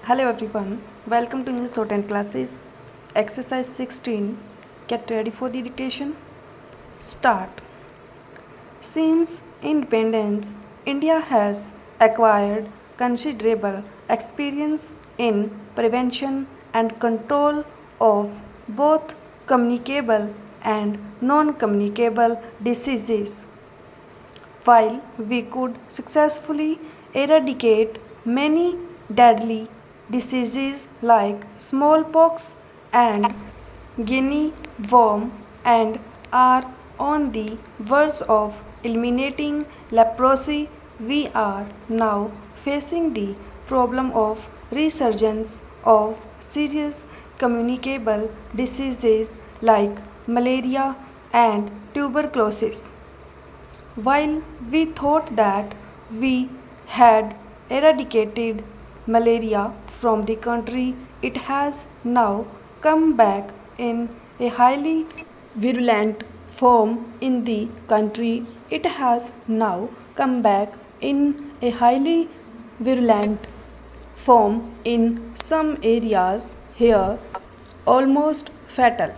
Hello everyone, welcome to English Shorthand classes. Exercise 16. Get ready for the dictation. Start. Since independence, India has acquired considerable experience in prevention and control of both communicable and non-communicable diseases. While we could successfully eradicate many deadly diseases like smallpox and guinea worm and are on the verge of eliminating leprosy, we are now facing the problem of resurgence of serious communicable diseases like malaria and tuberculosis. While we thought that we had eradicated malaria from the country, it has now come back in a highly virulent form in the country. It has now come back in a highly virulent form in some areas here, almost fatal.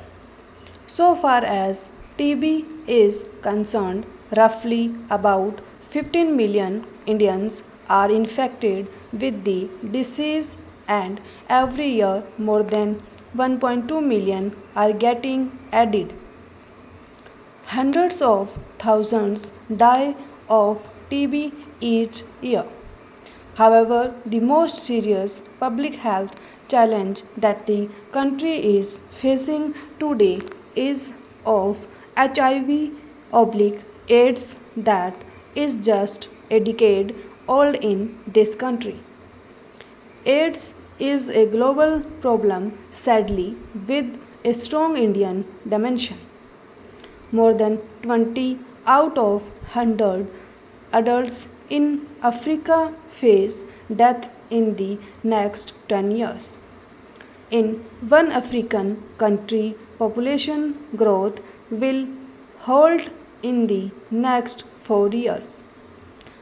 So far as TB is concerned, roughly about 15 million Indians are infected with the disease, and every year more than 1.2 million are getting added. Hundreds of thousands die of TB each year. However, the most serious public health challenge that the country is facing today is of HIV/AIDS that is just a decade old in this country. AIDS is a global problem, sadly, with a strong Indian dimension. More than 20 out of 100 adults in Africa face death in the next 10 years. In one African country, population growth will halt in the next 4 years.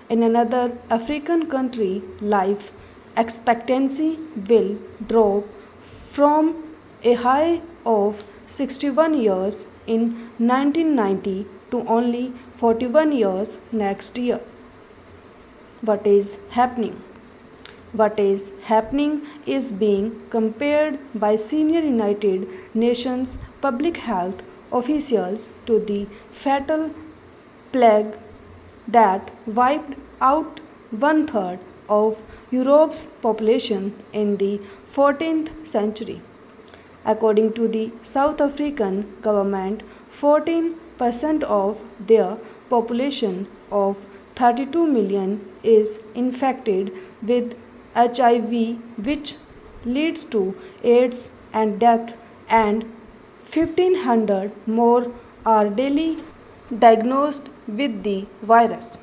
In another African country, life expectancy will drop from a high of 61 years in 1990 to only 41 years next year. What is happening? What is happening is being compared by senior United Nations public health officials to the fatal plague that wiped out one third of Europe's population in the 14th century. According to the South African government, 14% of their population of 32 million is infected with HIV, which leads to AIDS and death, and 1500 more are daily diagnosed with the virus.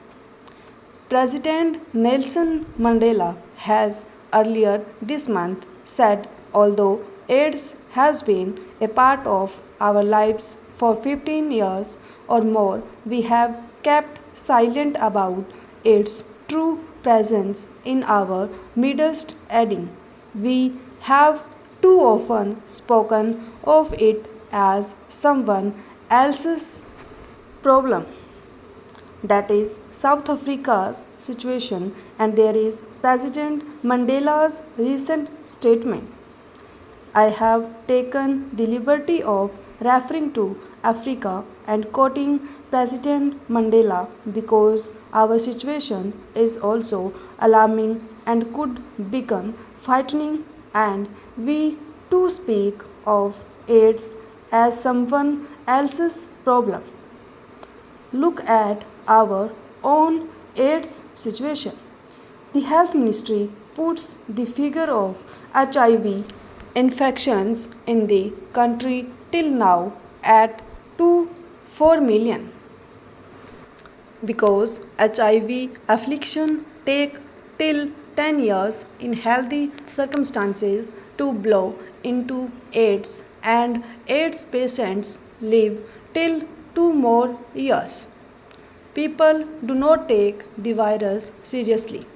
President Nelson Mandela has earlier this month said, although AIDS has been a part of our lives for 15 years or more, we have kept silent about its true presence in our midst, adding, we have too often spoken of it as someone else's problem. That is South Africa's situation, and there is President Mandela's recent statement. I have taken the liberty of referring to Africa and quoting President Mandela because our situation is also alarming and could become frightening, and we too speak of AIDS as someone else's problem. Look at our own AIDS situation. The health ministry puts the figure of HIV infections in the country till now at 4 million. Because HIV affliction take till 10 years in healthy circumstances to blow into AIDS, and AIDS patients live till 2 more years. People do not take the virus seriously.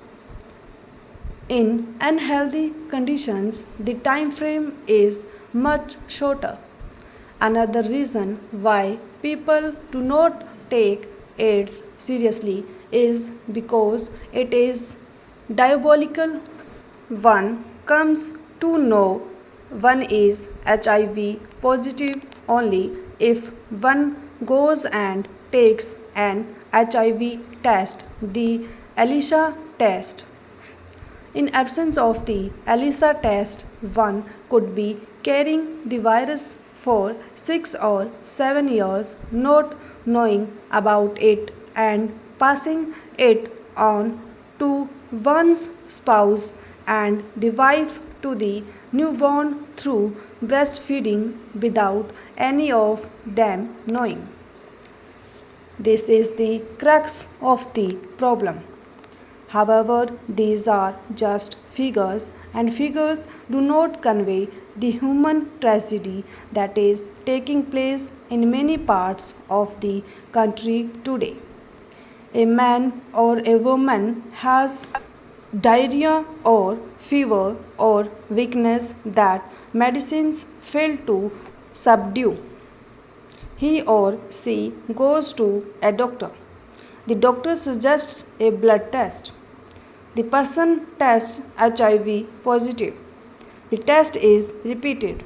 In unhealthy conditions, the time frame is much shorter. Another reason why people do not take AIDS seriously is because it is diabolical. One comes to know one is HIV positive only if one goes and takes an HIV test, the ELISA test. In absence of the ELISA test, one could be carrying the virus for 6 or 7 years, not knowing about it and passing it on to one's spouse and the wife to the newborn through breastfeeding without any of them knowing. This is the crux of the problem. However, these are just figures, and figures do not convey the human tragedy that is taking place in many parts of the country today. A man or a woman has diarrhea or fever or weakness that medicines fail to subdue. He or she goes to a doctor. The doctor suggests a blood test. The person tests HIV positive. The test is repeated.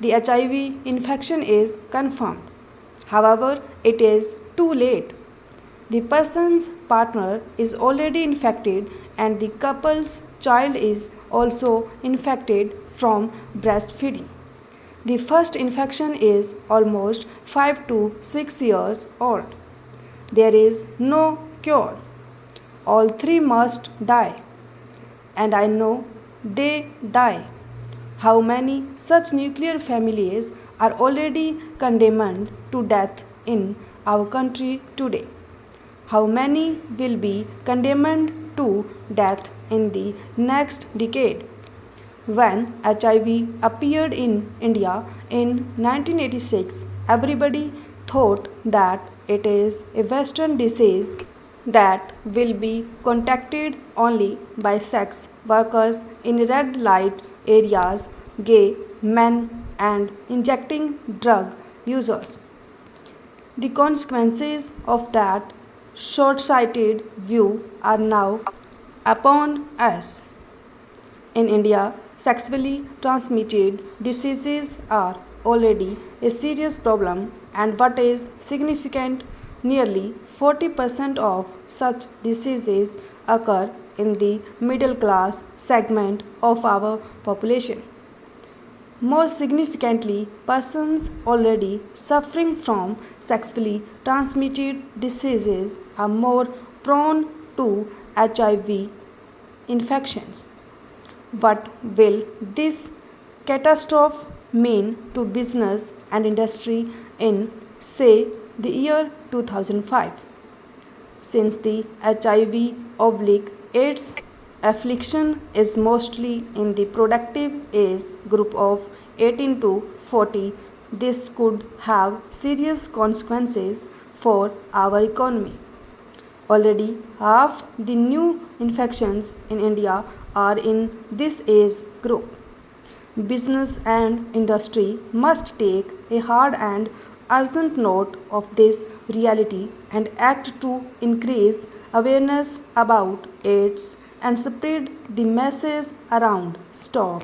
The HIV infection is confirmed. However, it is too late. The person's partner is already infected and the couple's child is also infected from breastfeeding. The first infection is almost 5 to 6 years old. There is no cure. All three must die. And I know they die. How many such nuclear families are already condemned to death in our country today? How many will be condemned to death in the next decade? When HIV appeared in India in 1986, everybody thought that it is a Western disease that will be contacted only by sex workers in red light areas, gay men, and injecting drug users. The consequences of that short sighted view are now upon us. In India, sexually transmitted diseases are already a serious problem, and what is significant, nearly 40% of such diseases occur in the middle class segment of our population. Most significantly, persons already suffering from sexually transmitted diseases are more prone to HIV infections. What will this catastrophe mean to business and industry in, say, the year 2005? Since the HIV/AIDS affliction is mostly in the productive age group of 18 to 40, this could have serious consequences for our economy. Already, half the new infections in India are in this age group. Business and industry must take a hard and urgent note of this reality and act to increase awareness about AIDS and spread the message around. Stop